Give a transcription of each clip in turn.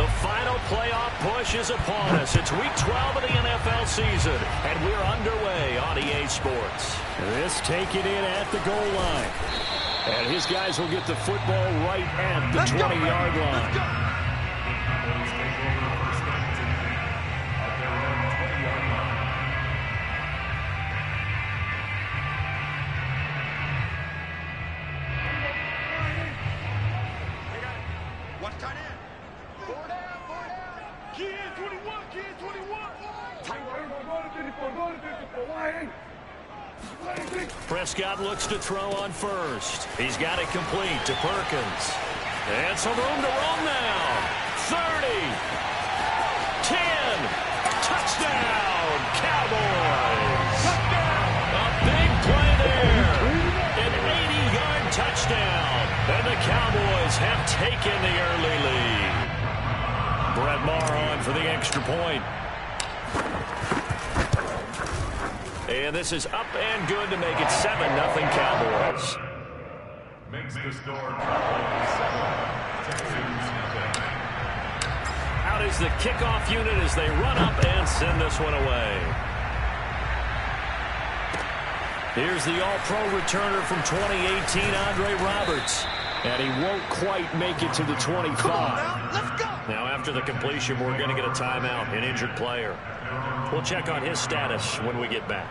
The final playoff push is upon us. It's week 12 of the NFL season, and we're underway on EA Sports. This taken in at the goal line. And his guys will get the football right at the 20-yard line. Prescott looks to throw on first. He's got it complete to Perkins. And some room to roam now. 30. 10. Touchdown, Cowboys. A big play there. An 80-yard touchdown. And the Cowboys have taken the early lead. Brett Maher on for the extra point. And this is up and good to make it 7-0 Cowboys. Makes the score Cowboys 7. Texans. Out is the kickoff unit as they run up and send this one away. Here's the all-pro returner from 2018, Andre Roberts. And he won't quite make it to the 25. Come on now, let's go. Now after the completion, we're going to get a timeout, an injured player. We'll check on his status when we get back.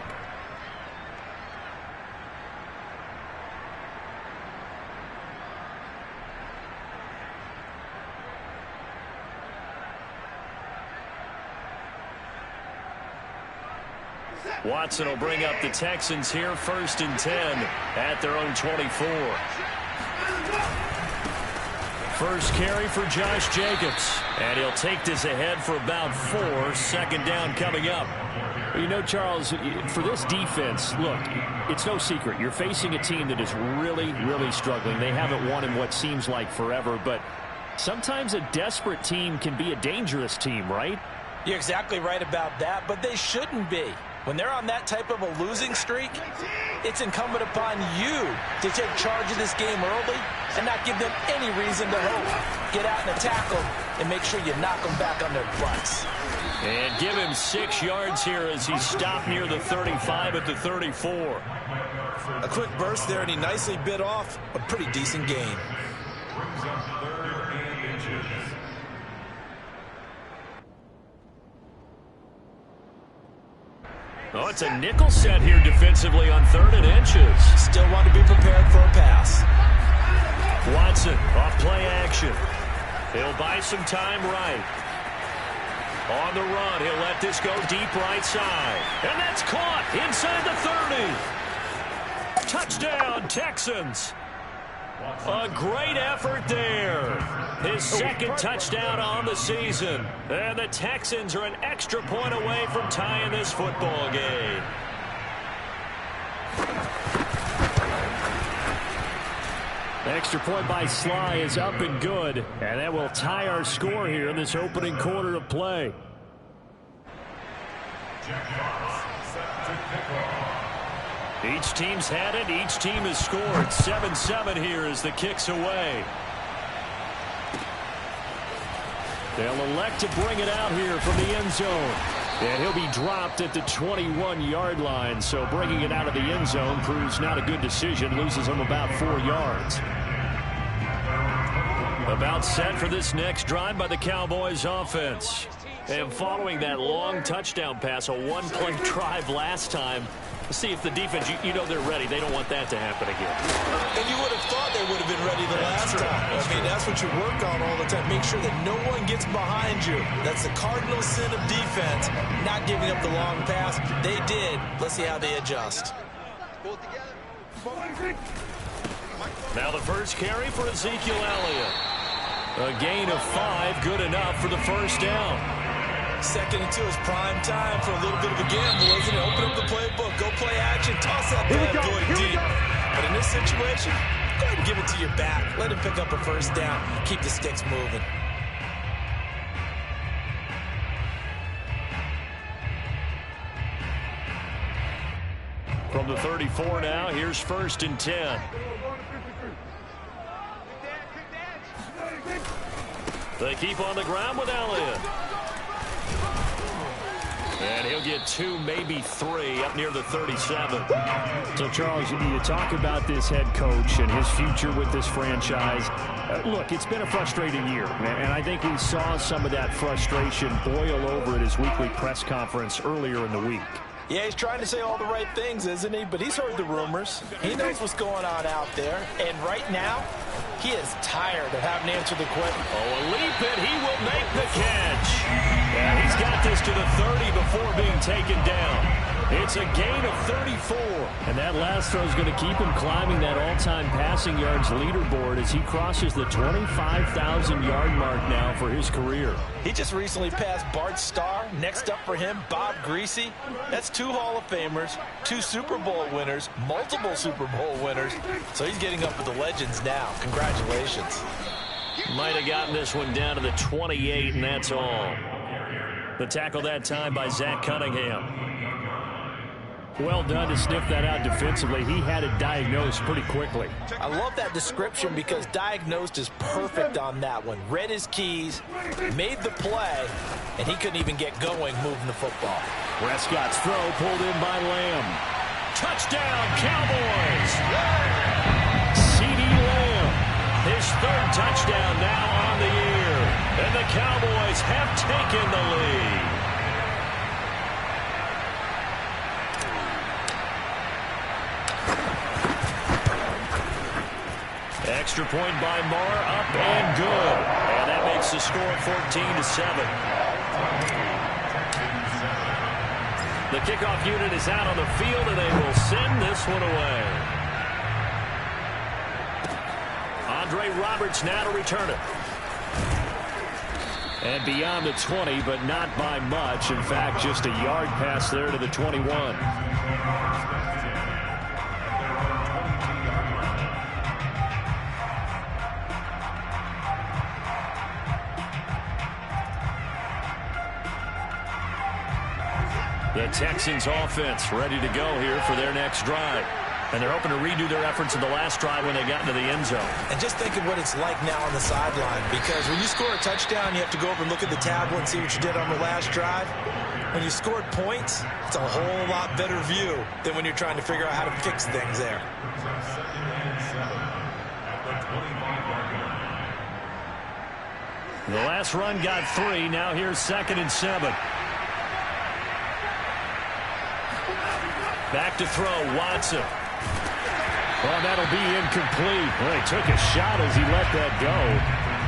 Watson will bring up the Texans here, 1st and 10 at their own 24. First carry for Josh Jacobs. And he'll take this ahead for about 4. 2nd down coming up. You know, Charles, for this defense, look, it's no secret. You're facing a team that is really, really struggling. They haven't won in what seems like forever, but sometimes a desperate team can be a dangerous team, right? You're exactly right about that, but they shouldn't be. When they're on that type of a losing streak, it's incumbent upon you to take charge of this game early and not give them any reason to hope. Get out and attack them and make sure you knock them back on their butts. And give him 6 yards here as he stopped near the 35 at the 34. A quick burst there, and he nicely bit off a pretty decent gain. Brings up 3rd and inches. Oh, it's a nickel set here defensively on 3rd and inches. Still want to be prepared for a pass. Watson off play action. He'll buy some time right. On the run, he'll let this go deep right side. And that's caught inside the 30. Touchdown, Texans. A great effort there. His 2nd touchdown on the season. And the Texans are an extra point away from tying this football game. Extra point by Sly is up and good. And that will tie our score here in this opening quarter of play. Each team's had it. Each team has scored. 7-7 here as the kick's away. They'll elect to bring it out here from the end zone. And he'll be dropped at the 21-yard line. So bringing it out of the end zone proves not a good decision. Loses him about 4 yards. About set for this next drive by the Cowboys offense. And following that long touchdown pass, a one-play drive last time, see if the defense, you know they're ready. They don't want that to happen again. And you would have thought they would have been ready the last time. I mean, that's what you work on all the time. Make sure that no one gets behind you. That's the cardinal sin of defense, not giving up the long pass. They did. Let's see how they adjust. Now the first carry for Ezekiel Elliott. A gain of 5, good enough for the first down. 2nd and 2 is prime time for a little bit of a gamble, isn't it? Open up the playbook, go play action, toss that bad boy deep. But in this situation, go ahead and give it to your back. Let him pick up a first down. Keep the sticks moving. From the 34 now, here's 1st and 10. They keep on the ground with Elliott. And he'll get 2, maybe 3 up near the 37. So, Charles, you talk about this head coach and his future with this franchise. Look, it's been a frustrating year, and I think we saw some of that frustration boil over at his weekly press conference earlier in the week. Yeah, he's trying to say all the right things, isn't he? But he's heard the rumors. He knows what's going on out there. And right now, he is tired of having to answer the question. Oh, a leap it. He will make the catch. Yeah, he's got this to the 30 before being taken down. It's a gain of 34. And that last throw is going to keep him climbing that all-time passing yards leaderboard as he crosses the 25,000-yard mark now for his career. He just recently passed Bart Starr. Next up for him, Bob Greasy. That's 2 Hall of Famers, 2 Super Bowl winners, multiple Super Bowl winners. So he's getting up with the legends now. Congratulations. Might have gotten this one down to the 28, and that's all. The tackle that time by Zach Cunningham. Well done to sniff that out defensively. He had it diagnosed pretty quickly. I love that description because diagnosed is perfect on that one. Read his keys, made the play, and he couldn't even get going moving the football. Prescott's throw pulled in by Lamb. Touchdown, Cowboys! CeeDee Lamb, his 3rd touchdown now on the year. And the Cowboys have taken the lead. Extra point by Marr, up and good. And that makes the score 14-7. The kickoff unit is out on the field, and they will send this one away. Andre Roberts now to return it. And beyond the 20, but not by much. In fact, just a yard pass there to the 21. The Texans offense ready to go here for their next drive. And they're hoping to redo their efforts in the last drive when they got into the end zone. And just think of what it's like now on the sideline, because when you score a touchdown, you have to go over and look at the tablet and see what you did on the last drive. When you scored points, it's a whole lot better view than when you're trying to figure out how to fix things there. The last run got 3. Now here's 2nd and 7. Back to throw, Watson. Well, that'll be incomplete. Well, he took a shot as he let that go.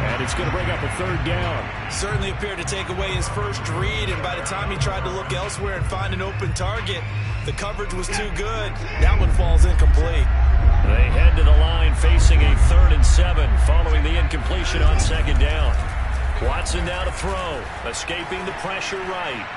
And it's going to bring up a 3rd down. Certainly appeared to take away his first read, and by the time he tried to look elsewhere and find an open target, the coverage was too good. That one falls incomplete. They head to the line facing a 3rd and 7 following the incompletion on 2nd down. Watson now to throw, escaping the pressure right.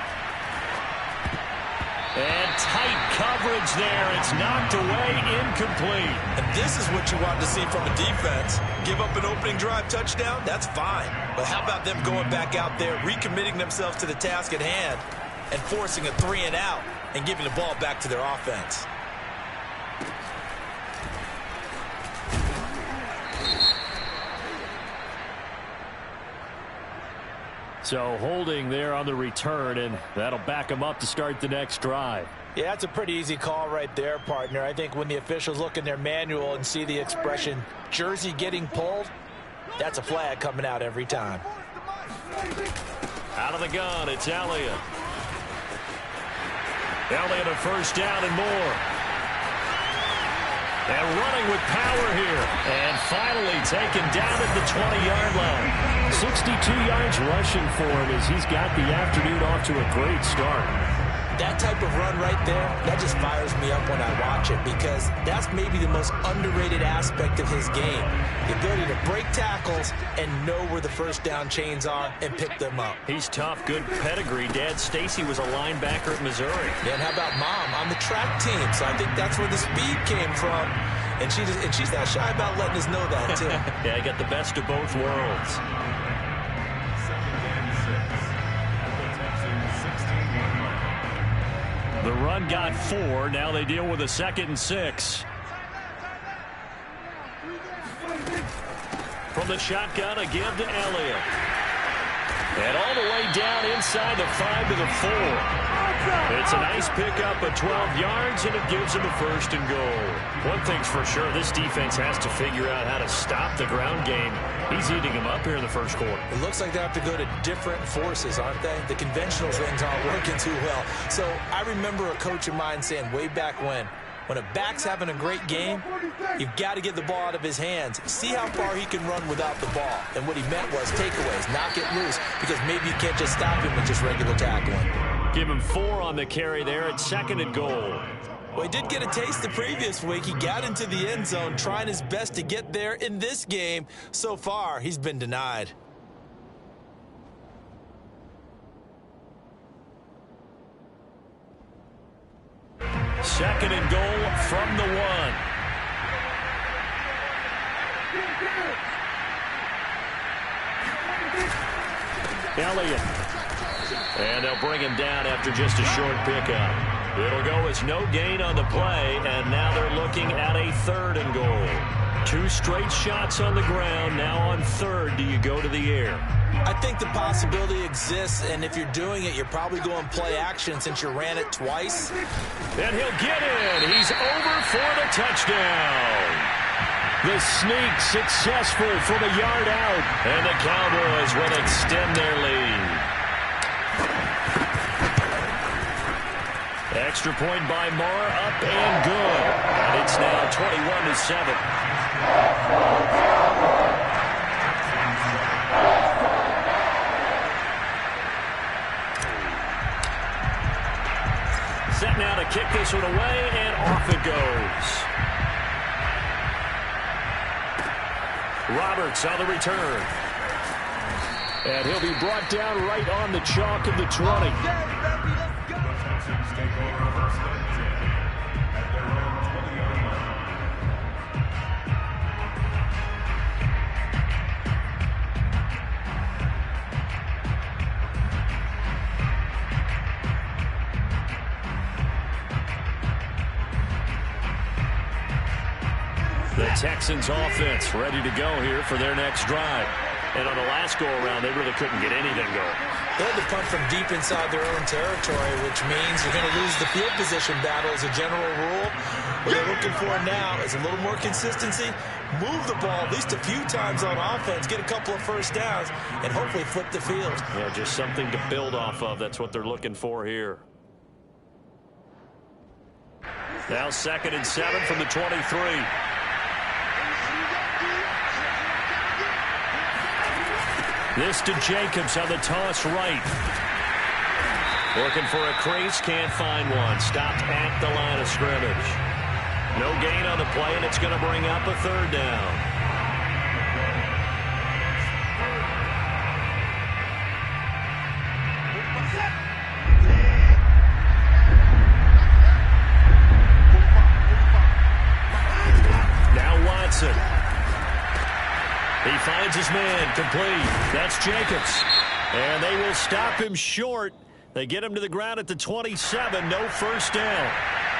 And tight coverage there. It's knocked away, incomplete. And this is what you want to see from a defense. Give up an opening drive touchdown, that's fine. But how about them going back out there, recommitting themselves to the task at hand, and forcing a 3-and-out and giving the ball back to their offense. So holding there on the return, and that'll back them up to start the next drive. Yeah, that's a pretty easy call right there, partner. I think when the officials look in their manual and see the expression jersey getting pulled, that's a flag coming out every time. Out of the gun, it's Elliott. Elliott a 1st down and more. And running with power here. And finally taken down at the 20-yard line. 62 yards rushing for him as he's got the afternoon off to a great start. That type of run right there, that just fires me up when I watch it, because that's maybe the most underrated aspect of his game. The ability to break tackles and know where the 1st down chains are and pick them up. He's tough, good pedigree. Dad Stacy was a linebacker at Missouri. Yeah, and how about Mom on the track team? So I think that's where the speed came from. And she's not shy about letting us know that, too. Yeah, he got the best of both worlds. The run got 4. Now they deal with a 2nd and 6. From the shotgun, a give to Elliott. And all the way down inside the 5 to the 4. It's a nice pickup of 12 yards, and it gives them a first and goal. One thing's for sure, this defense has to figure out how to stop the ground game. He's eating them up here in the first quarter. It looks like they have to go to different forces, aren't they? The conventional things aren't working too well. So I remember a coach of mine saying way back when a back's having a great game, you've got to get the ball out of his hands. See how far he can run without the ball. And what he meant was takeaways, knock it loose, because maybe you can't just stop him with just regular tackling. Give him 4 on the carry there at 2nd and goal. Well, he did get a taste the previous week. He got into the end zone, trying his best to get there in this game. So far, he's been denied. Second and goal from the 1. Elliott. And they'll bring him down after just a short pickup. It'll go as no gain on the play, and now they're looking at a 3rd and goal. 2 straight shots on the ground. Now on 3rd, do you go to the air? I think the possibility exists, and if you're doing it, you're probably going play action since you ran it twice. And he'll get in. He's over for the touchdown. The sneak successful from a yard out, and the Cowboys will extend their lead. Extra point by Marr, up and good. And it's now 21-7. Set now to kick this one away, and off it goes. Roberts on the return. And he'll be brought down right on the chalk of the 20. Texans take over first and 10 at their own 20-yard line. The Texans offense ready to go here for their next drive. And on the last go-around, they really couldn't get anything going. They had to punt from deep inside their own territory, which means you're going to lose the field position battle as a general rule. What they're looking for now is a little more consistency, move the ball at least a few times on offense, get a couple of first downs, and hopefully flip the field. Yeah, just something to build off of. That's what they're looking for here. Now 2nd and 7 from the 23. This to Jacobs on the toss right. Looking for a crease, can't find one. Stopped at the line of scrimmage. No gain on the play, and it's going to bring up a 3rd down. Now Watson. He finds his man, complete. That's Jacobs. And they will stop him short. They get him to the ground at the 27. No first down.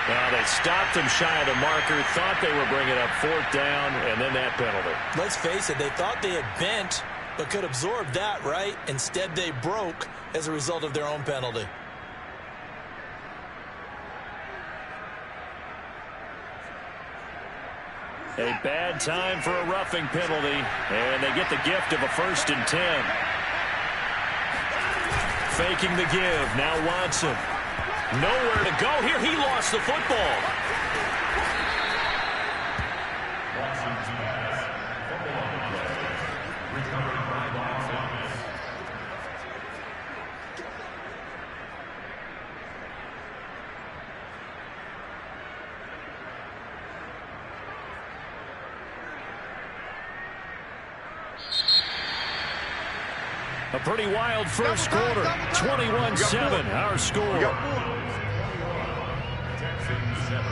Now they stopped him shy of the marker. Thought they were bringing up 4th down, and then that penalty. Let's face it, they thought they had bent, but could absorb that, right? Instead, they broke as a result of their own penalty. A bad time for a roughing penalty, and they get the gift of a 1st and 10. Faking the give. Now Watson. Nowhere to go here. He lost the football. Watson's pass. Fumble on the play. Recovered by the offense. A pretty wild first quarter. 21-7, our score. Texans 7.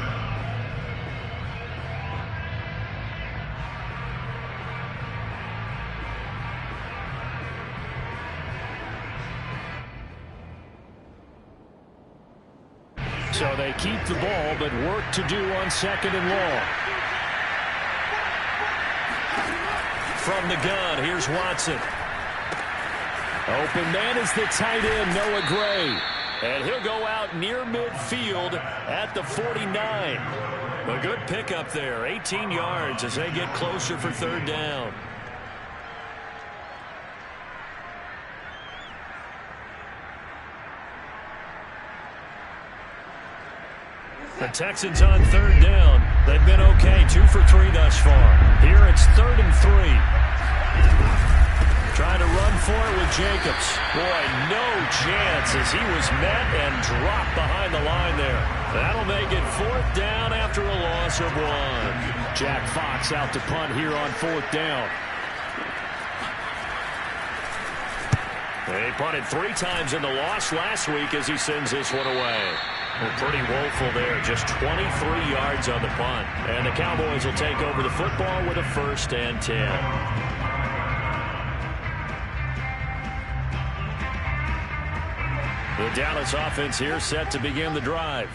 So they keep the ball, but work to do on 2nd and long. From the gun, here's Watson. Open man is the tight end, Noah Gray. And he'll go out near midfield at the 49. A good pickup there, 18 yards as they get closer for third down. The Texans on third down. They've been okay, 2 for 3 thus far. Here it's 3rd and 3. Trying to run for it with Jacobs. Boy, no chance as he was met and dropped behind the line there. That'll make it 4th down after a loss of 1. Jack Fox out to punt here on 4th down. He punted 3 times in the loss last week as he sends this one away. Well, pretty woeful there. Just 23 yards on the punt. And the Cowboys will take over the football with a 1st and 10. The Dallas offense here set to begin the drive.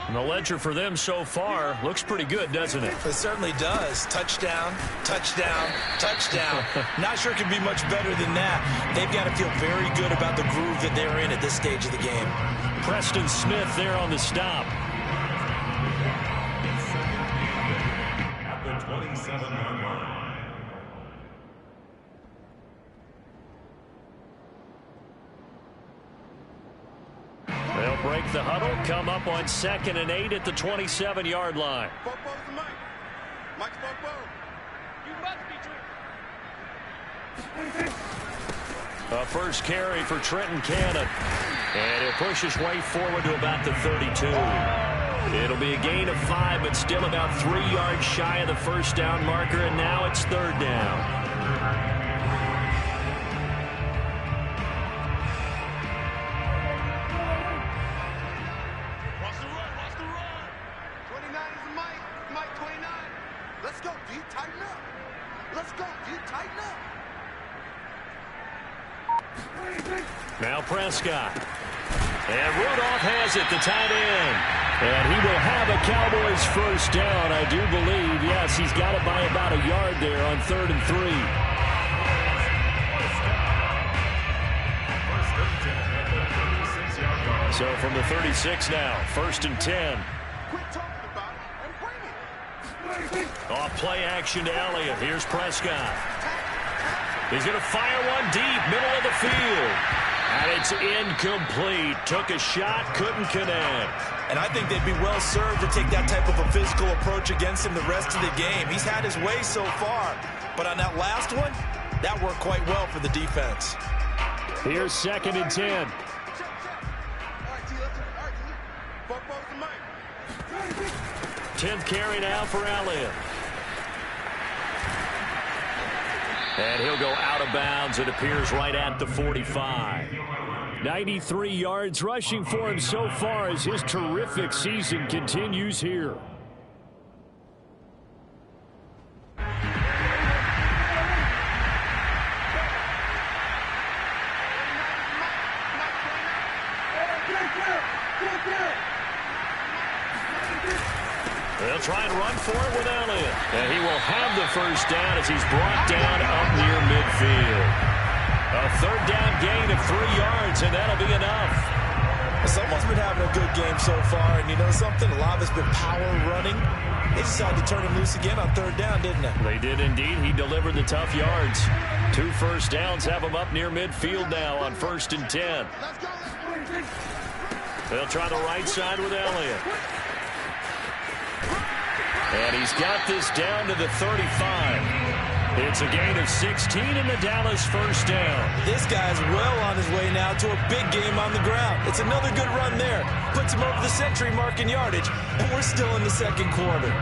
And the ledger for them so far looks pretty good, doesn't it? It certainly does. Touchdown, touchdown, touchdown. Not sure it can be much better than that. They've got to feel very good about the groove that they're in at this stage of the game. Preston Smith there on the stop. At the 27-yard line. They'll break the huddle, come up on 2nd and 8 at the 27-yard line. A first carry for Trenton Cannon. And he'll push his way forward to about the 32. It'll be a gain of 5, but still about 3 yards shy of the 1st down marker, and now it's 3rd down. Now Prescott. And Rudolph has it, the tight end. And he will have a Cowboys 1st down, I do believe. Yes, he's got it by about a yard there on 3rd and 3. So from the 36 now, 1st and 10. Off play action to Elliott. Here's Prescott. He's going to fire one deep, middle of the field. And it's incomplete. Took a shot, couldn't connect. And I think they'd be well served to take that type of a physical approach against him the rest of the game. He's had his way so far. But on that last one, that worked quite well for the defense. Here's 2nd and 10. Tenth carry now for Elliott. And he'll go out of bounds. It appears right at the 45. 93 yards rushing for him so far as his terrific season continues here. They'll try and run for it with Elliott. And he will have the 1st down as he's brought down up near midfield. A 3rd down gain of 3 yards, and that'll be enough. Someone's been having a good game so far, and you know something? A lot of it's been power running. They decided to turn him loose again on 3rd down, didn't they? They did indeed. He delivered the tough yards. 2 first downs have him up near midfield now on 1st and 10. They'll try the right side with Elliott. And he's got this down to the 35. It's a gain of 16 and the Dallas 1st down. This guy's well on his way now to a big game on the ground. It's another good run there. Puts him over the century mark in yardage, and we're still in the 2nd quarter.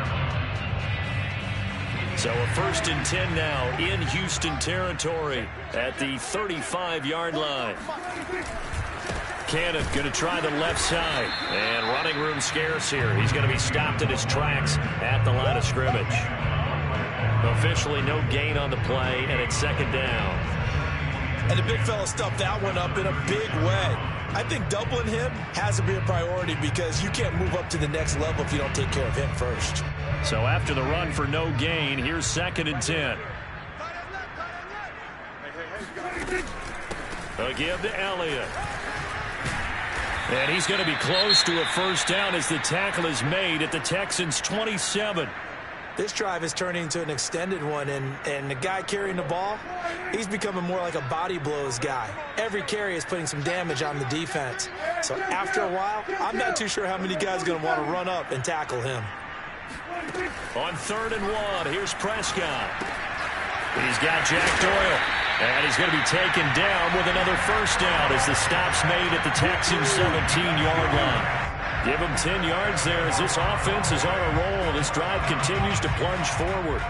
So a 1st and 10 now in Houston territory at the 35-yard line. Cannon going to try the left side. And running room scarce here. He's going to be stopped in his tracks at the line of scrimmage. Officially no gain on the play, and it's 2nd down. And the big fella stuffed that one up in a big way. I think doubling him has to be a priority because you can't move up to the next level if you don't take care of him first. So after the run for no gain, here's 2nd and 10. give to Elliott. And he's going to be close to a first down as the tackle is made at the Texans' 27. This drive is turning into an extended one, and the guy carrying the ball, he's becoming more like a body blows guy. Every carry is putting some damage on the defense. So after a while, I'm not too sure how many guys are going to want to run up and tackle him. On 3rd and 1, here's Prescott. He's got Jack Doyle. And he's going to be taken down with another first down as the stop's made at the Texans' 17-yard line. Give him 10 yards there as this offense is on a roll. This drive continues to plunge forward.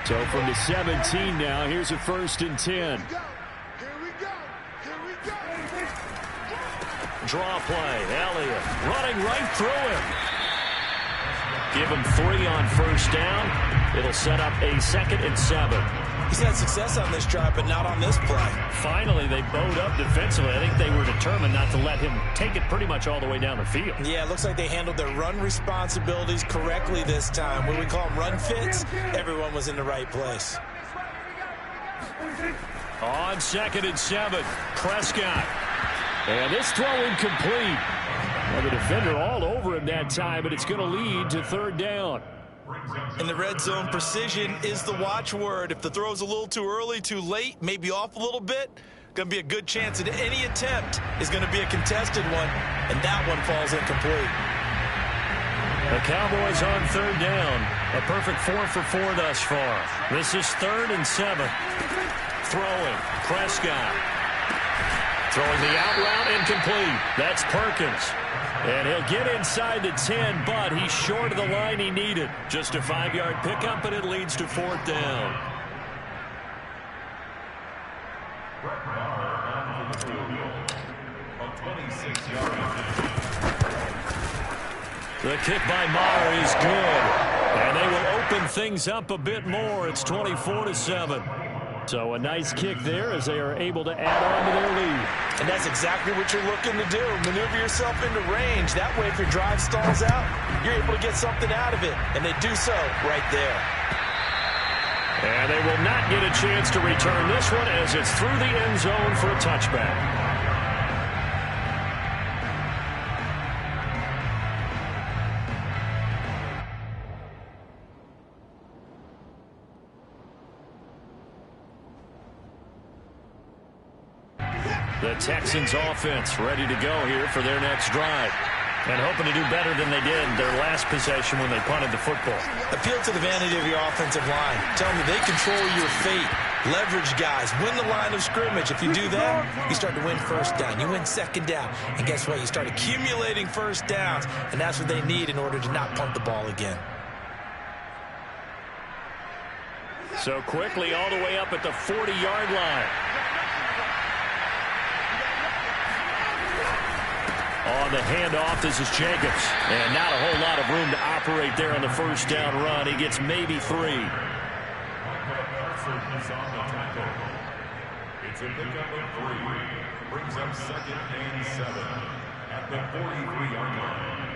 So from the 17 now, here's a 1st and 10. Draw play. Elliott running right through him. Give him 3 on first down. It'll set up a 2nd and 7. He's had success on this drive, but not on this play. Finally, they bowed up defensively. I think they were determined not to let him take it pretty much all the way down the field. Yeah, it looks like they handled their run responsibilities correctly this time. What we call them run fits, everyone was in the right place. On 2nd and 7, Prescott. And this throw incomplete. Well, the defender all over him that time, but it's going to lead to 3rd down. In the red zone, precision is the watchword. If the throw's a little too early, too late, maybe off a little bit, going to be a good chance that any attempt is going to be a contested one, and that one falls incomplete. The Cowboys on 3rd down. A perfect 4 for 4 thus far. This is 3rd and 7. Throwing, Prescott. Throwing the out route, incomplete. That's Perkins. And he'll get inside the 10, but he's short of the line he needed. Just a 5-yard pickup, and it leads to 4th down. The kick by Maher is good. And they will open things up a bit more. It's 24-7. So a nice kick there as they are able to add on to their lead. And that's exactly what you're looking to do. Maneuver yourself into range. That way, if your drive stalls out, you're able to get something out of it. And they do so right there. And they will not get a chance to return this one as it's through the end zone for a touchback. The Texans offense ready to go here for their next drive. And hoping to do better than they did their last possession when they punted the football. Appeal to the vanity of your offensive line. Tell them they control your fate. Leverage guys. Win the line of scrimmage. If you do that, you start to win first down. You win 2nd down. And guess what? You start accumulating first downs. And that's what they need in order to not punt the ball again. So quickly all the way up at the 40-yard line. On the handoff, this is Jacobs. And not a whole lot of room to operate there on the first down run. He gets maybe 3. It's a pickup of 3. Brings up 2nd and 7 at the 43-yard line.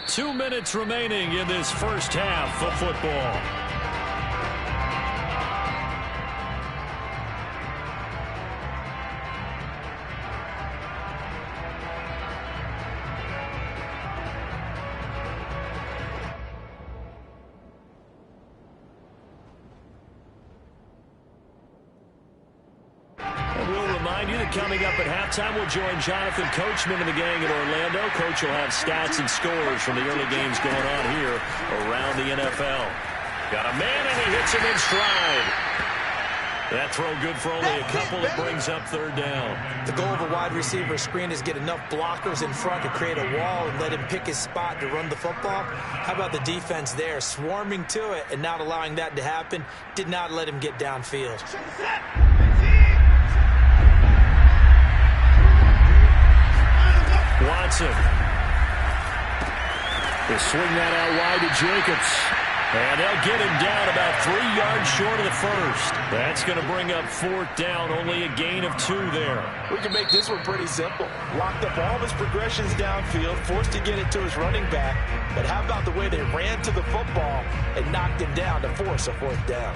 2 minutes remaining in this first half of football. Coming up at halftime, we'll join Jonathan Coachman and the gang in Orlando. Coach will have stats and scores from the early games going on here around the NFL. Got a man, and he hits him in stride. That throw good for only a couple. It brings up 3rd down. The goal of a wide receiver screen is get enough blockers in front to create a wall and let him pick his spot to run the football. How about the defense there, swarming to it and not allowing that to happen? Did not let him get downfield. Watson. They swing that out wide to Jacobs. And they'll get him down about 3 yards short of the first. That's going to bring up 4th down, only a gain of 2 there. We can make this one pretty simple. Locked up all of his progressions downfield, forced to get it to his running back. But how about the way they ran to the football and knocked him down to force a 4th down?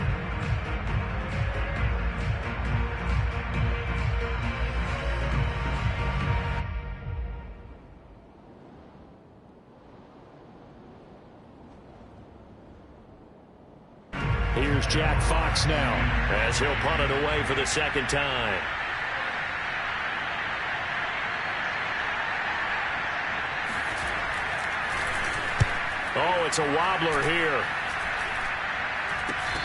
Here's Jack Fox now as he'll punt it away for the 2nd time. Oh, it's a wobbler here.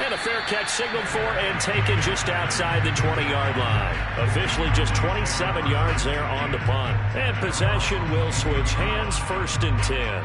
And a fair catch signaled for and taken just outside the 20-yard line. Officially just 27 yards there on the punt. And possession will switch hands, 1st and 10.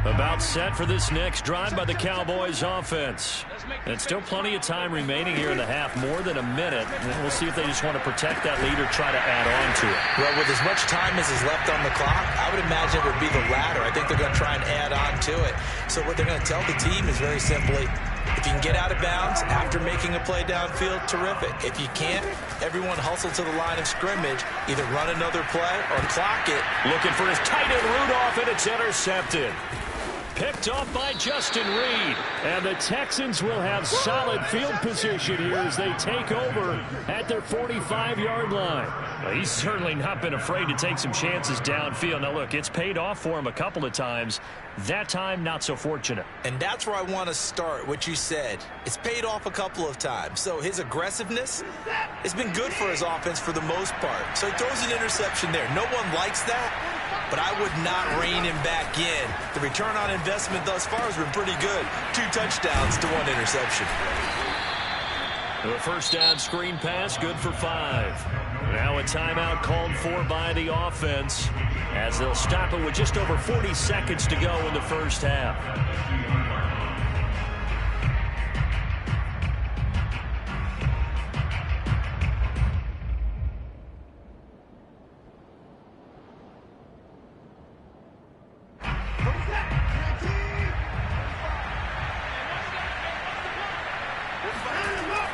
About set for this next drive by the Cowboys offense. And still plenty of time remaining here in the half, more than a minute. And we'll see if they just want to protect that lead or try to add on to it. Well, with as much time as is left on the clock, I would imagine it would be the latter. I think they're going to try and add on to it. So what they're going to tell the team is very simply, if you can get out of bounds after making a play downfield, terrific. If you can't, everyone hustle to the line of scrimmage, either run another play or clock it. Looking for his tight end Rudolph, and it's intercepted. Picked off by Justin Reed. And the Texans will have solid field position here as they take over at their 45-yard line. Well, he's certainly not been afraid to take some chances downfield. Now, look, it's paid off for him a couple of times. That time, not so fortunate. And that's where I want to start, what you said. It's paid off a couple of times. So his aggressiveness has been good for his offense for the most part. So he throws an interception there. No one likes that. But I would not rein him back in. The return on investment thus far has been pretty good. 2 touchdowns to 1 interception. The first down screen pass, good for 5. Now a timeout called for by the offense as they'll stop it with just over 40 seconds to go in the first half.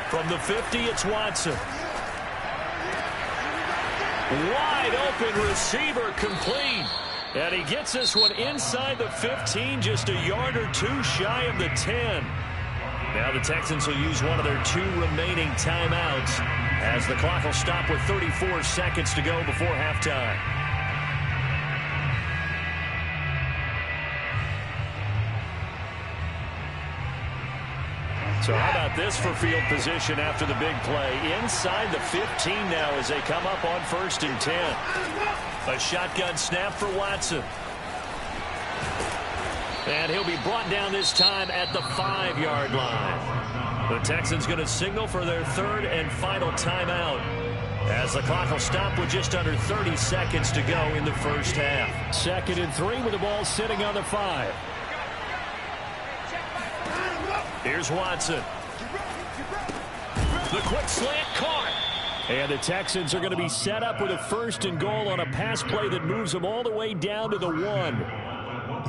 From the 50, it's Watson. Wide open receiver complete. And he gets this one inside the 15, just a yard or 2 shy of the 10. Now the Texans will use one of their 2 remaining timeouts as the clock will stop with 34 seconds to go before halftime. So how about this for field position after the big play? Inside the 15 now as they come up on 1st and 10. A shotgun snap for Watson. And he'll be brought down this time at the 5-yard line. The Texans going to signal for their 3rd and final timeout as the clock will stop with just under 30 seconds to go in the first half. 2nd and 3 with the ball sitting on the 5. Here's Watson. The quick slant caught. And the Texans are going to be set up with a 1st and goal on a pass play that moves them all the way down to the 1.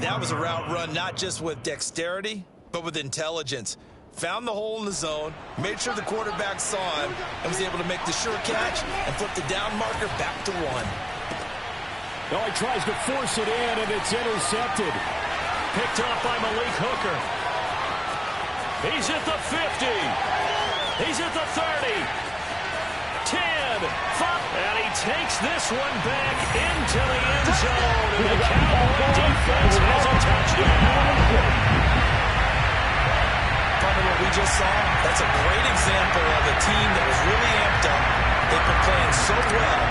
That was a route run not just with dexterity, but with intelligence. Found the hole in the zone, made sure the quarterback saw him, and was able to make the sure catch and flip the down marker back to 1. Oh, he tries to force it in, and it's intercepted. Picked off by Malik Hooker. He's at the 50. He's at the 30. 10. 5. And he takes this one back into the end zone. And the Cowboy defense has a touchdown. Part of what we just saw, that's a great example of a team that was really amped up. They've been playing so well,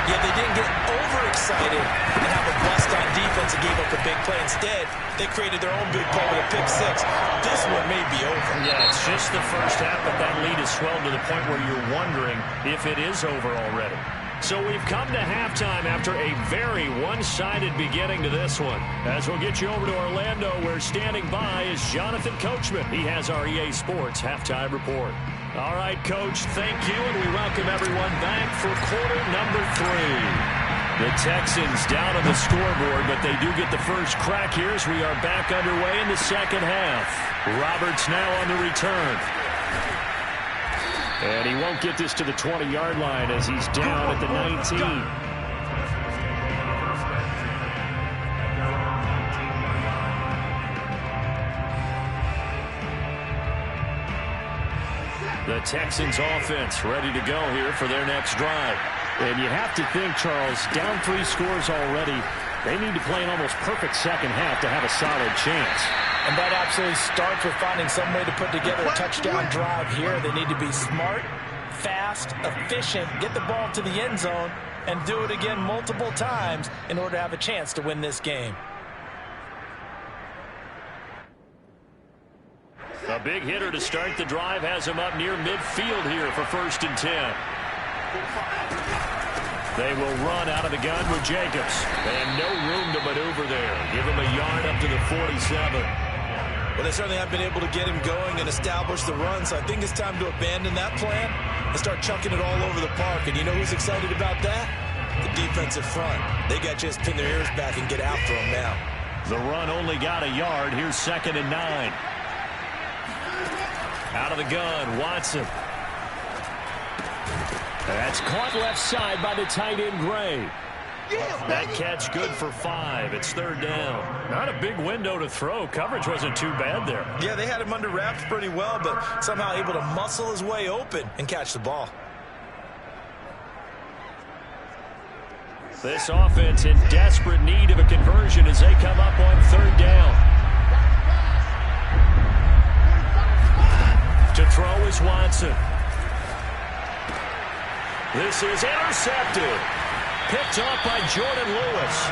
yet they didn't get overexcited and have a bust on defense and gave up a big play. Instead, they created their own big play with a pick 6. This one may be over. Yeah, it's just the first half, but that lead has swelled to the point where you're wondering if it is over already. So we've come to halftime after a very one-sided beginning to this one. As we'll get you over to Orlando, where standing by is Jonathan Coachman. He has our EA Sports Halftime Report. All right, Coach, thank you, and we welcome everyone back for quarter number 3. The Texans down on the scoreboard, but they do get the first crack here as we are back underway in the second half. Roberts now on the return. And he won't get this to the 20-yard line as he's down at the 19. The Texans offense ready to go here for their next drive. And you have to think, Charles, down 3 scores already. They need to play an almost perfect second half to have a solid chance. And that absolutely starts with finding some way to put together a touchdown drive here. They need to be smart, fast, efficient, get the ball to the end zone, and do it again multiple times in order to have a chance to win this game. A big hitter to start the drive has him up near midfield here for 1st and 10. They will run out of the gun with Jacobs. And no room to maneuver there. Give him a yard up to the 47. Well, they certainly have been able to get him going and establish the run, so I think it's time to abandon that plan and start chucking it all over the park. And you know who's excited about that? The defensive front. They got to just pin their ears back and get after him now. The run only got a yard. Here's 2nd and 9. Out of the gun, Watson. That's caught left side by the tight end, Gray. That catch good for 5. It's 3rd down. Not a big window to throw. Coverage wasn't too bad there. Yeah, they had him under wraps pretty well, but somehow able to muscle his way open and catch the ball. This offense in desperate need of a conversion as they come up on 3rd down. To throw is Watson. This is intercepted. Picked up by Jordan Lewis.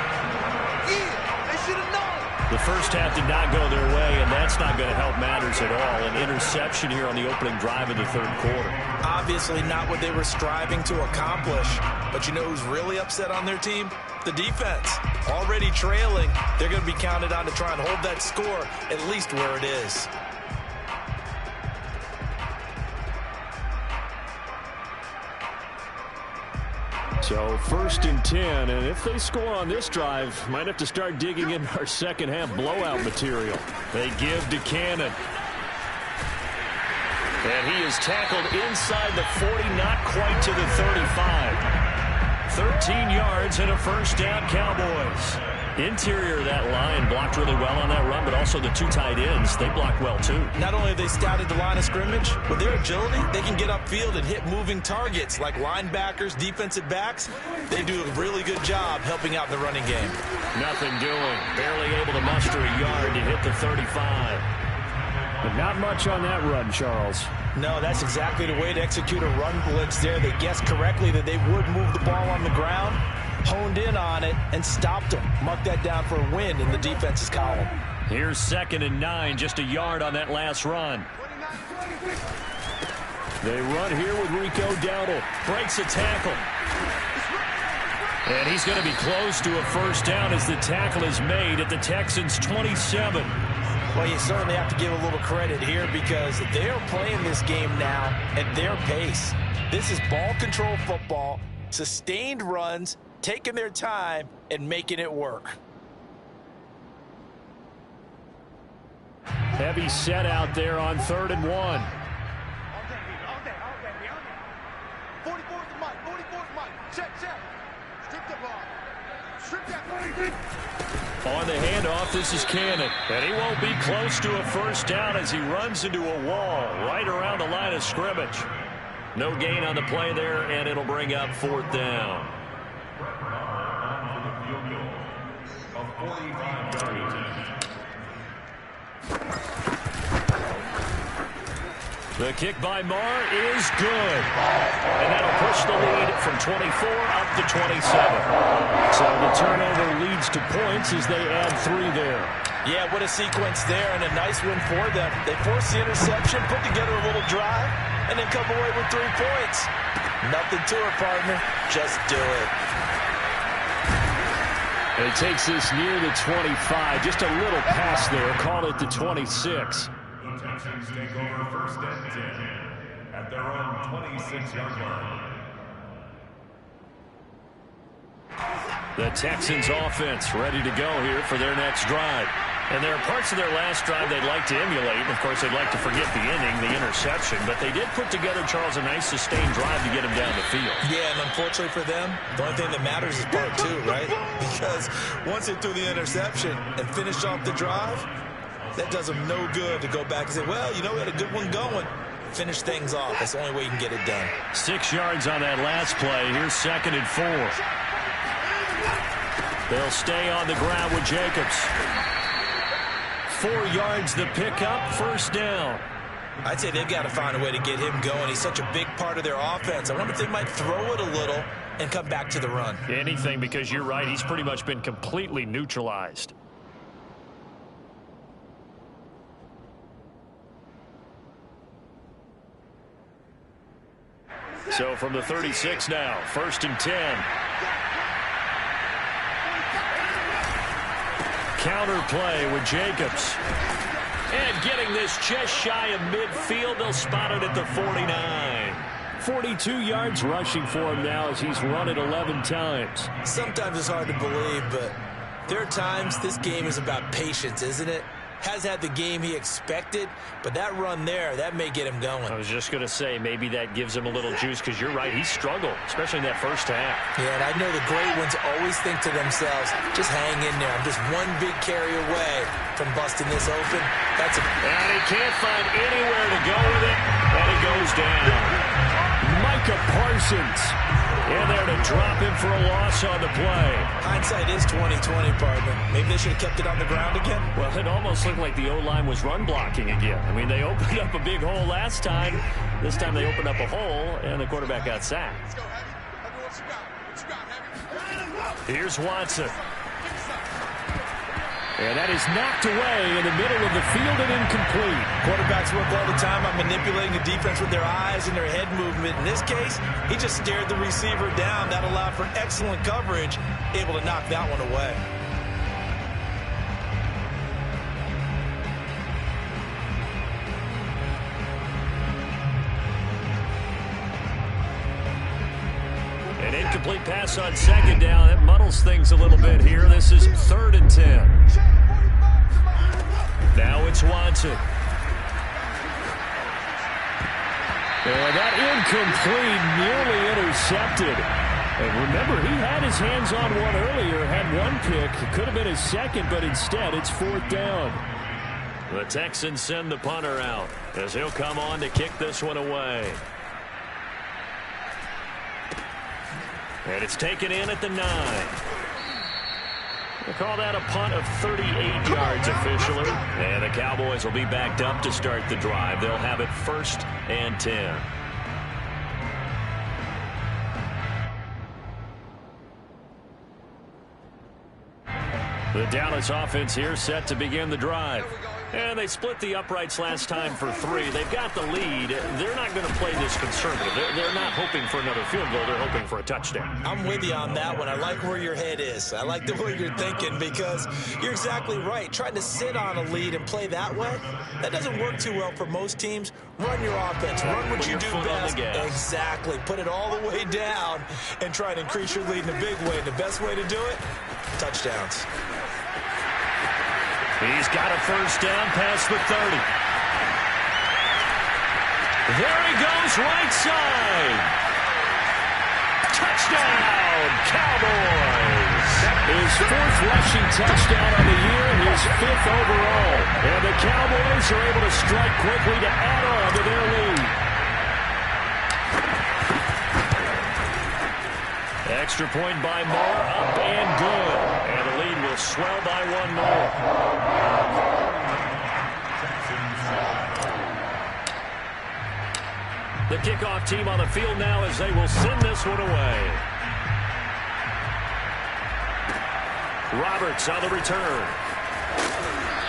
Yeah, they should have known. The first half did not go their way, and that's not going to help matters at all. An interception here on the opening drive of the 3rd quarter. Obviously not what they were striving to accomplish. But you know who's really upset on their team? The defense. Already trailing. They're going to be counted on to try and hold that score at least where it is. So 1st and 10, and if they score on this drive, might have to start digging in our second half blowout material. They give to Cannon. And he is tackled inside the 40, not quite to the 35. 13 yards and a 1st down, Cowboys. Interior of that line blocked really well on that run, but also the 2 tight ends, they blocked well too. Not only have they scouted the line of scrimmage, with their agility, they can get upfield and hit moving targets like linebackers, defensive backs. They do a really good job helping out in the running game. Nothing doing. Barely able to muster a yard to hit the 35. But not much on that run, Charles. No, that's exactly the way to execute a run blitz there. They guessed correctly that they would move the ball on the ground, honed in on it, and stopped them. Mark that down for a win in the defense's column. Here's 2nd and 9, just a yard on that last run. They run here with Rico Dowdle. Breaks a tackle. And he's going to be close to a 1st down as the tackle is made at the Texans' 27. Well, you certainly have to give a little credit here because they are playing this game now at their pace. This is ball control football, sustained runs, taking their time and making it work. Heavy set out there on 3rd and 1. All day, 44's the mic, 44's the mic. Check. Strip the ball. Strip that ball. On the handoff, this is Cannon. And he won't be close to a 1st down as he runs into a wall right around the line of scrimmage. No gain on the play there, and it'll bring up 4th down. The kick by Marr is good. And that'll push the lead from 24 up to 27. So the turnover leads to points as they add 3 there. Yeah, what a sequence there and a nice win for them. They forced the interception, put together a little drive, and then come away with 3 points. Nothing to it, partner. Just do it. And it takes this near the 25. Just a little pass there. Call it the 26. The Texans take over 1st and 10 at their own 26-yard line. The Texans offense ready to go here for their next drive. And there are parts of their last drive they'd like to emulate. Of course, they'd like to forget the inning, the interception. But they did put together, Charles, a nice sustained drive to get him down the field. Yeah, and unfortunately for them, the only thing that matters is part two, right? Because once they threw the interception and finished off the drive, that does them no good to go back and say, well, you know, we had a good one going. Finish things off. That's the only way you can get it done. 6 yards on that last play. Here's 2nd and 4. They'll stay on the ground with Jacobs. 4 yards the pickup, 1st down. I'd say they've got to find a way to get him going. He's such a big part of their offense. I wonder if they might throw it a little and come back to the run. Anything, because you're right. He's pretty much been completely neutralized. So from the 36 now, 1st and 10. Counter play with Jacobs. And getting this just shy of midfield. They'll spot it at the 49. 42 yards rushing for him now as he's run it 11 times. Sometimes it's hard to believe, but there are times this game is about patience, isn't it? Has had the game he expected, but that run there, that may get him going. I was just going to say, maybe that gives him a little juice, because you're right, he struggled, especially in that first half. Yeah, and I know the great ones always think to themselves, just hang in there. I'm just one big carry away from busting this open. And he can't find anywhere to go with it, and he goes down. Micah Parsons in there to drop him for a loss on the play. Hindsight is 20/20, partner. Maybe they should have kept it on the ground again. Well, it almost looked like the O-line was run blocking again. I mean, they opened up a big hole last time. This time they opened up a hole, and the quarterback got sacked. Let's go, Heavy. What you got, Heavy? Here's Watson. And that is knocked away in the middle of the field and incomplete. Quarterbacks work all the time on manipulating the defense with their eyes and their head movement. In this case, he just stared the receiver down. That allowed for excellent coverage, able to knock that one away. An incomplete pass on 2nd down. That muddles things a little bit here. This is 3rd and 10. Now it's Watson. And that incomplete, nearly intercepted. And remember, he had his hands on one earlier, had one pick. It could have been his 2nd, but instead it's 4th down. The Texans send the punter out as he'll come on to kick this one away. And it's taken in at the 9. We'll call that a punt of 38 yards officially. And the Cowboys will be backed up to start the drive. They'll have it 1st and 10. The Dallas offense here set to begin the drive. And they split the uprights last time for 3. They've got the lead. They're not going to play this conservative. They're not hoping for another field goal. They're hoping for a touchdown. I'm with you on that one. I like where your head is. I like the way you're thinking, because you're exactly right. Trying to sit on a lead and play that way, that doesn't work too well for most teams. Run your offense. Run what you do best. Exactly. Put it all the way down and try to increase your lead in a big way. And the best way to do it, touchdowns. He's got a 1st down past the 30. There he goes, right side. Touchdown, Cowboys. His 4th rushing touchdown on the year, his 5th overall. And the Cowboys are able to strike quickly to add on to their lead. Extra point by Moore, up and good. And the lead will swell by 1 more. The kickoff team on the field now as they will send this one away. Roberts on the return.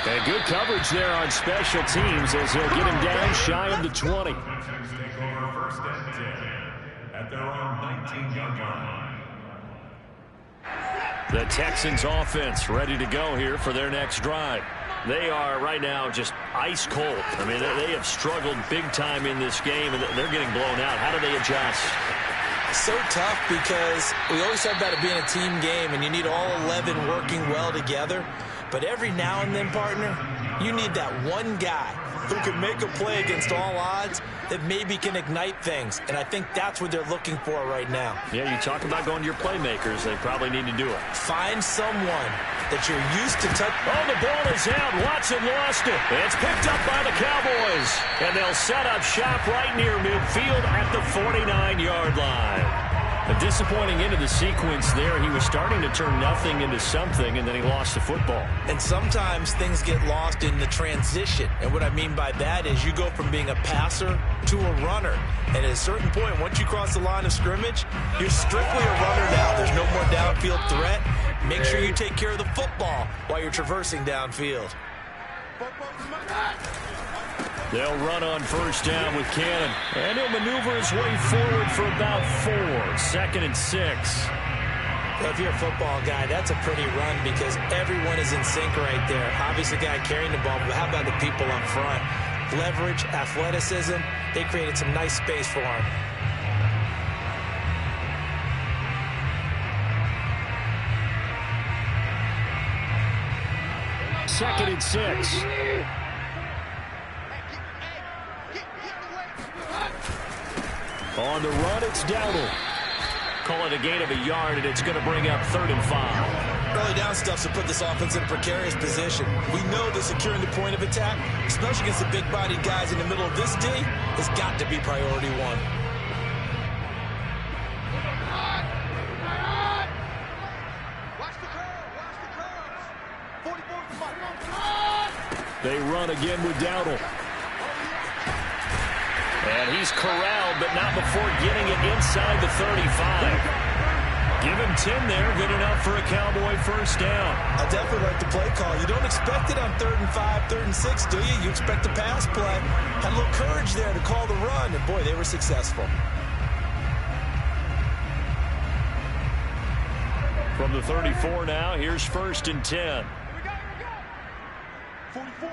And good coverage there on special teams as he'll get him down shy of the 20. Texans take over 1st and 10 at their own 19-yard line. The Texans offense ready to go here for their next drive. They are right now just ice cold. I mean, they have struggled big time in this game, and they're getting blown out. How do they adjust? So tough because we always talk about it being a team game and you need all 11 working well together. But every now and then, partner, you need that one guy who can make a play against all odds that maybe can ignite things. And I think that's what they're looking for right now. Yeah, you talk about going to your playmakers. They probably need to do it. Find someone that you're used to touch. Oh, the ball is out. Watson lost it. It's picked up by the Cowboys. And they'll set up shop right near midfield at the 49-yard line. A disappointing end of the sequence there. He was starting to turn nothing into something, and then he lost the football. And sometimes things get lost in the transition. And what I mean by that is you go from being a passer to a runner. And at a certain point, once you cross the line of scrimmage, you're strictly a runner now. There's no more downfield threat. Make sure you take care of the football while you're traversing downfield. They'll run on first down with Cannon. And he'll maneuver his way forward for about 4. 2nd and 6. So if you're a football guy, that's a pretty run because everyone is in sync right there. Obviously, the guy carrying the ball, but how about the people up front? Leverage, athleticism, they created some nice space for him. Second and 6. On the run, it's Dowdle. Call it a gain of a yard, and it's going to bring up 3rd and 5. Early down stuff to put this offense in a precarious position. We know that securing the point of attack, especially against the big-bodied guys in the middle of this D, has got to be priority 1. Watch the curve. 44's They run again with Dowdle. And he's corralled, but not before getting it inside the 35. Give him 10 there. Good enough for a Cowboy first down. I definitely like the play call. You don't expect it on 3rd and 5, 3rd and 6, do you? You expect a pass play. Had a little courage there to call the run, and boy, they were successful. From the 34 now, here's 1st and 10. 44.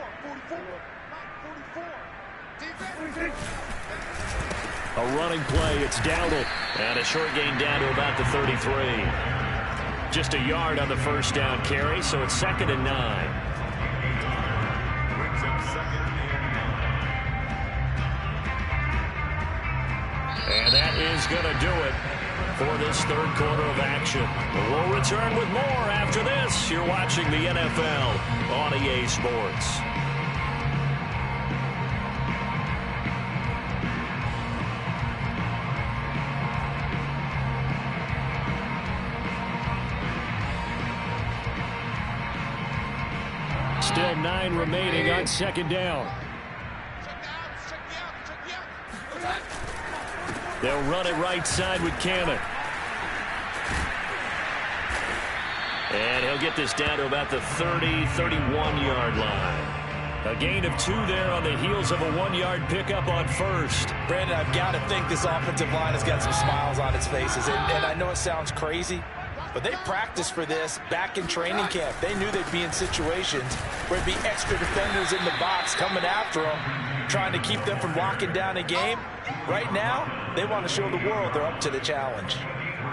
Defense. A running play, it's Dowdle. And a short gain down to about the 33. Just a yard on the first down carry, so it's 2nd and 9. And that is going to do it for this 3rd quarter of action. We'll return with more after this. You're watching the NFL on EA Sports. Still 9 remaining on 2nd down. They'll run it right side with Cannon. And he'll get this down to about the 30, 31-yard line. A gain of 2 there on the heels of a 1-yard pickup on first. Brandon, I've got to think this offensive line has got some smiles on its faces. And I know it sounds crazy, but they practiced for this back in training camp. They knew they'd be in situations where it'd be extra defenders in the box coming after them, trying to keep them from locking down a game. Right now, they want to show the world they're up to the challenge.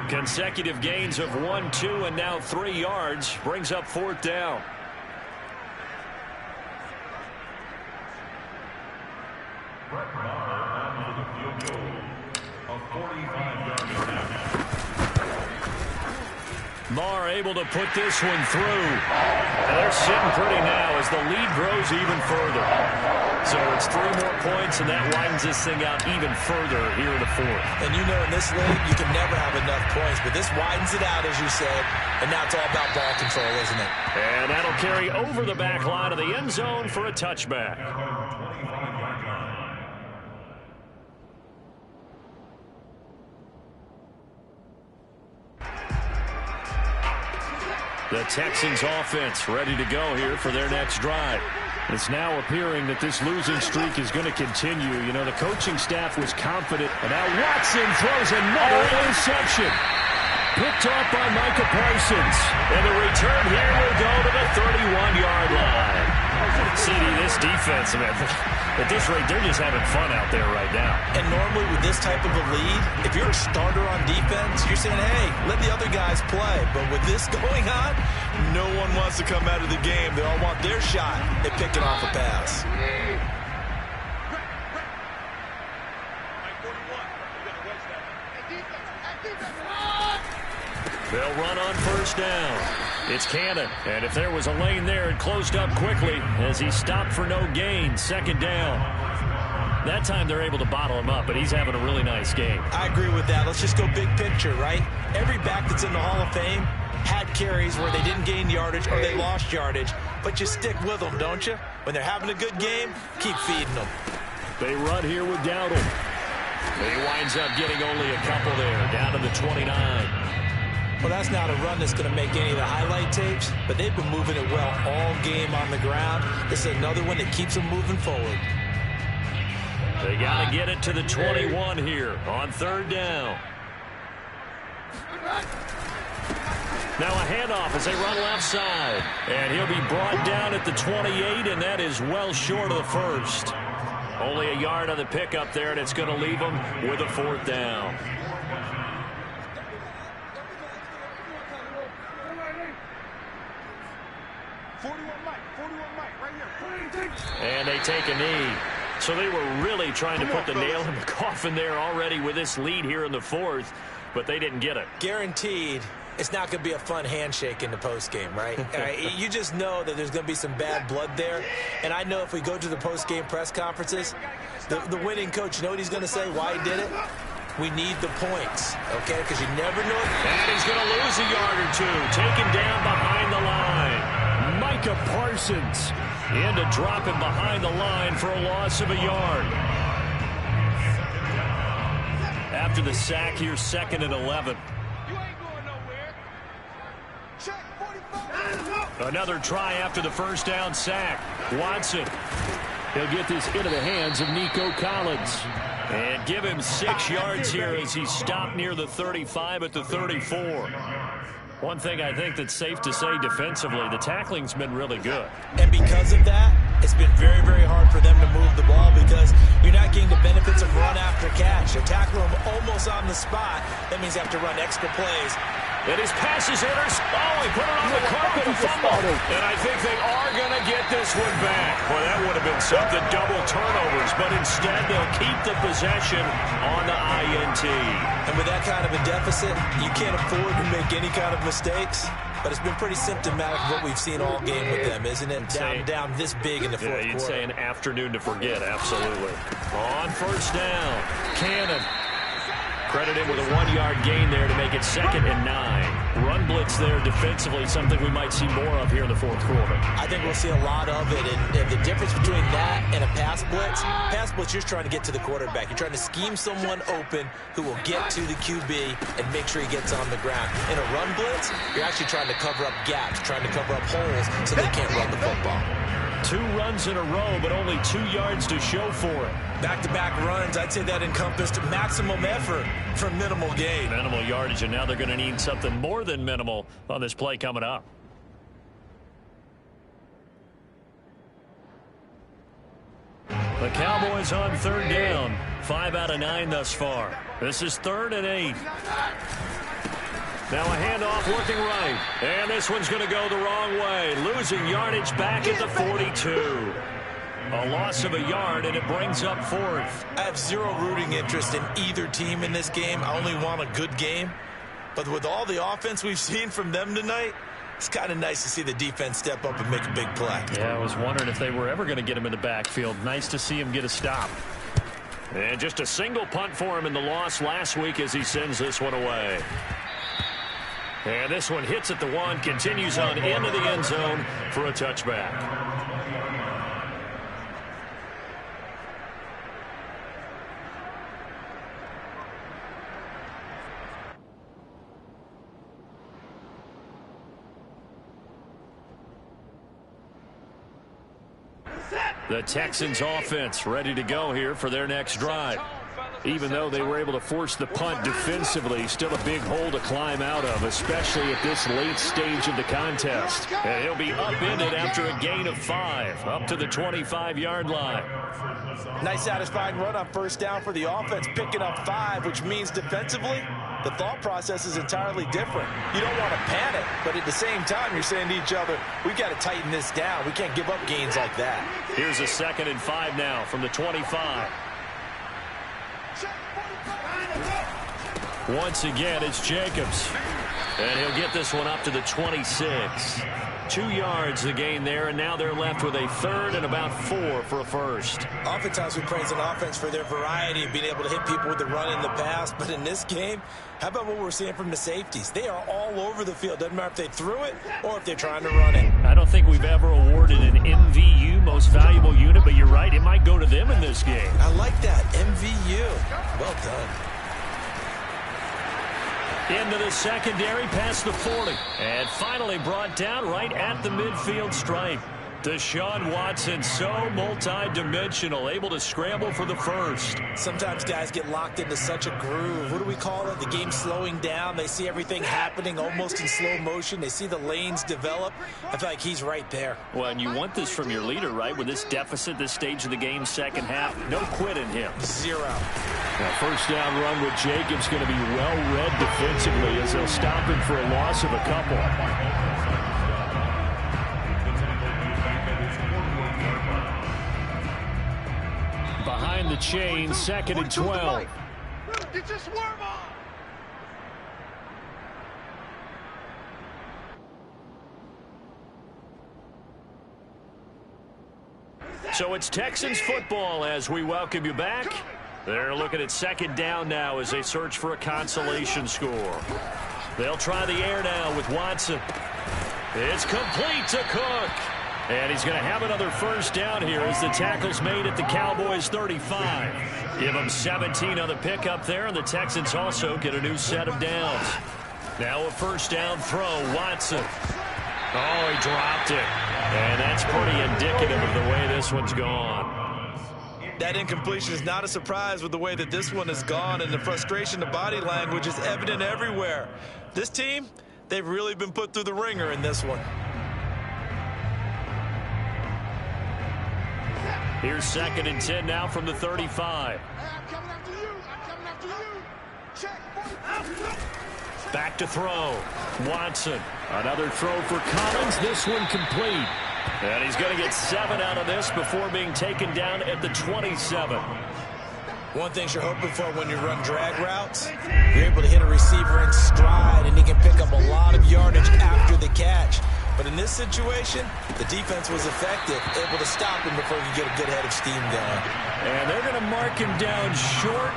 Consecutive gains of 1, 2, and now 3 yards brings up 4th down. Marr able to put this one through. And they're sitting pretty now as the lead grows even further. So it's 3 more points, and that widens this thing out even further here in the 4th. And you know in this league, you can never have enough points, but this widens it out, as you said, and now it's all about ball control, isn't it? And that'll carry over the back line of the end zone for a touchback. The Texans offense ready to go here for their next drive. It's now appearing that this losing streak is going to continue. You know, the coaching staff was confident. And now Watson throws another interception. Picked off by Micah Parsons. And the return here will go to the 31-yard line. CD, this defense, man, at this rate, they're just having fun out there right now. And normally with this type of a lead, if you're a starter on defense, you're saying, hey, let the other guys play. But with this going on, no one wants to come out of the game. They all want their shot at picking off a pass. They'll run on first down. It's Cannon, and if there was a lane there, it closed up quickly as he stopped for no gain. Second down. That time they're able to bottle him up, but he's having a really nice game. I agree with that. Let's just go big picture, right? Every back that's in the Hall of Fame had carries where they didn't gain yardage or they lost yardage, but you stick with them, don't you? When they're having a good game, keep feeding them. They run here with Dowdle. He winds up getting only a couple there, down to the 29. Well, that's not a run that's going to make any of the highlight tapes, but they've been moving it well all game on the ground. This is another one that keeps them moving forward. They got to get it to the 21 here on third down. Now a handoff as they run left side. And he'll be brought down at the 28, and that is well short of the first. Only a yard on the pickup there, and it's going to leave them with a fourth down. And they take a knee. So they were really trying to put the nail in the coffin there already with this lead here in the fourth, but they didn't get it. Guaranteed it's not going to be a fun handshake in the postgame, right? You just know that there's going to be some bad blood there. And I know if we go to the postgame press conferences, the winning coach, you know what he's going to say, why he did it? We need the points, okay? Because you never know. And he's going to lose a yard or two. Taken down behind the line. Micah Parsons into dropping behind the line for a loss of a yard. After the sack here, 2nd and 11. Another try after the first down sack. Watson. He'll get this into the hands of Nico Collins. And give him 6 yards here as he stopped near the 35 at the 34. One thing I think that's safe to say defensively, the tackling's been really good. And because of that, it's been very, very hard for them to move the ball because you're not getting the benefits of run after catch. You tackle them almost on the spot. That means you have to run extra plays. And his pass is intercepted. Oh, he put it on the carpet and fumbled. And I think they are going to get this one back. Well, that would have been something, double turnovers. But instead, they'll keep the possession on the INT. And with that kind of a deficit, you can't afford to make any kind of mistakes. But it's been pretty symptomatic of what we've seen all game with them, isn't it? Down this big in the fourth quarter. You'd say an afternoon to forget, absolutely. On first down, Cannon. Credited with a 1-yard gain there to make it 2nd and 9. Run blitz there defensively, something we might see more of here in the fourth quarter. I think we'll see a lot of it. And the difference between that and a pass blitz, you're trying to get to the quarterback. You're trying to scheme someone open who will get to the QB and make sure he gets on the ground. In a run blitz, you're actually trying to cover up gaps, trying to cover up holes so they can't run the football. 2 runs in a row, but only 2 yards to show for it. Back-to-back runs, I'd say that encompassed maximum effort for minimal gain. Minimal yardage, and now they're going to need something more than minimal on this play coming up. The Cowboys on third down. 5 out of 9 thus far. This is 3rd and 8. Now a handoff looking right. And this one's going to go the wrong way. Losing yardage back at the 42. A loss of a yard, and it brings up 4th. I have zero rooting interest in either team in this game. I only want a good game. But with all the offense we've seen from them tonight, it's kind of nice to see the defense step up and make a big play. Yeah, I was wondering if they were ever going to get him in the backfield. Nice to see him get a stop. And just a single punt for him in the loss last week as he sends this one away. And this one hits at the 1, continues on into the end zone for a touchback. The Texans offense ready to go here for their next drive. Even though they were able to force the punt defensively, still a big hole to climb out of, especially at this late stage of the contest. And he'll be upended after a gain of 5, up to the 25-yard line. Nice satisfying run on first down for the offense, picking up 5, which means defensively, the thought process is entirely different. You don't want to panic, but at the same time, you're saying to each other, we've got to tighten this down. We can't give up gains like that. Here's a 2nd and 5 now from the 25. Once again, it's Jacobs. And he'll get this one up to the 26. 2 yards the gain there, and now they're left with a 3rd and about 4 for a first. Oftentimes we praise an offense for their variety of being able to hit people with the run in the pass, but in this game, how about what we're seeing from the safeties? They are all over the field. Doesn't matter if they threw it or if they're trying to run it. I don't think we've ever awarded an MVU, most valuable unit, but you're right, it might go to them in this game. I like that, MVU. Well done. Into the secondary, past the 40. And finally brought down right at the midfield stripe. Deshaun Watson, so multi-dimensional, able to scramble for the first. Sometimes guys get locked into such a groove. What do we call it? The game slowing down. They see everything happening almost in slow motion. They see the lanes develop. I feel like he's right there. Well, and you want this from your leader, right? With this deficit, this stage of the game, second half, no quit in him. 0. Now, first down run with Jacobs going to be well-read defensively as they'll stop him for a loss of a couple. Behind the chain, 2nd and 12. Get your swerve on. So it's Texans football as we welcome you back. They're looking at 2nd down now as they search for a consolation score. They'll try the air now with Watson. It's complete to Cook. And he's going to have another first down here as the tackle's made at the Cowboys 35. Give them 17 on the pickup there, and the Texans also get a new set of downs. Now a first down throw, Watson. Oh, he dropped it. And that's pretty indicative of the way this one's gone. That incompletion is not a surprise with the way that this one has gone, and the frustration, the body language is evident everywhere. This team, they've really been put through the ringer in this one. Here's 2nd and 10 now from the 35. I'm coming after you. I'm coming after you. Check. Back to throw. Watson. Another throw for Collins. This one complete. And he's going to get 7 out of this before being taken down at the 27. One thing you're hoping for when you run drag routes, you're able to hit a receiver in stride, and he can pick up a lot of yardage after the catch. But in this situation, the defense was effective, able to stop him before he could get a good head of steam going. And they're going to mark him down short,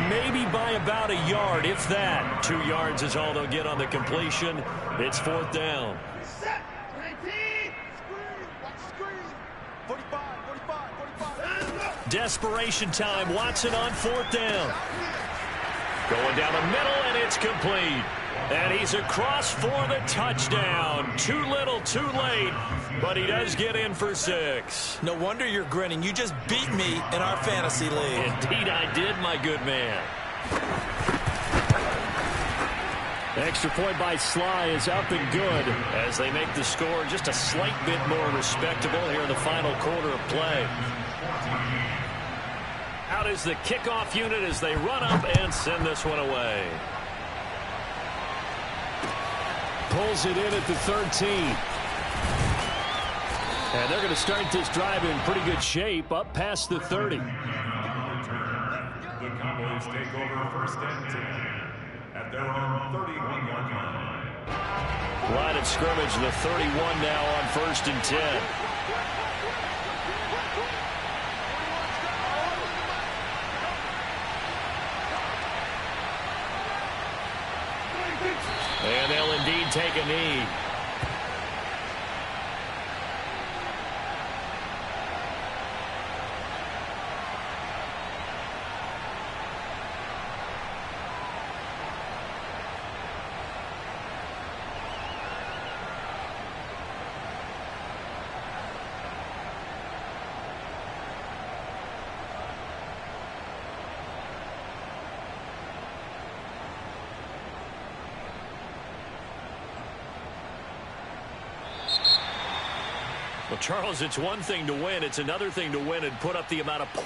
maybe by about a yard, if that. 2 yards is all they'll get on the completion. It's 4th down. Set. 19. Screen. Watch the screen. 45, 45, 45. Desperation time. Watson on 4th down. Going down the middle, and it's complete. And he's across for the touchdown. Too little, too late, but he does get in for 6. No wonder you're grinning. You just beat me in our fantasy league. Indeed I did, my good man. Extra point by Sly is up and good as they make the score just a slight bit more respectable here in the final quarter of play. Out is the kickoff unit as they run up and send this one away. Pulls it in at the 13. And they're going to start this drive in pretty good shape up past the 30. The Cowboys take over 1st and 10 at their own 31-yard line. Line of scrimmage, the 31 now on 1st and 10. And they'll indeed take a knee. Well, Charles, it's one thing to win. It's another thing to win and put up the amount of points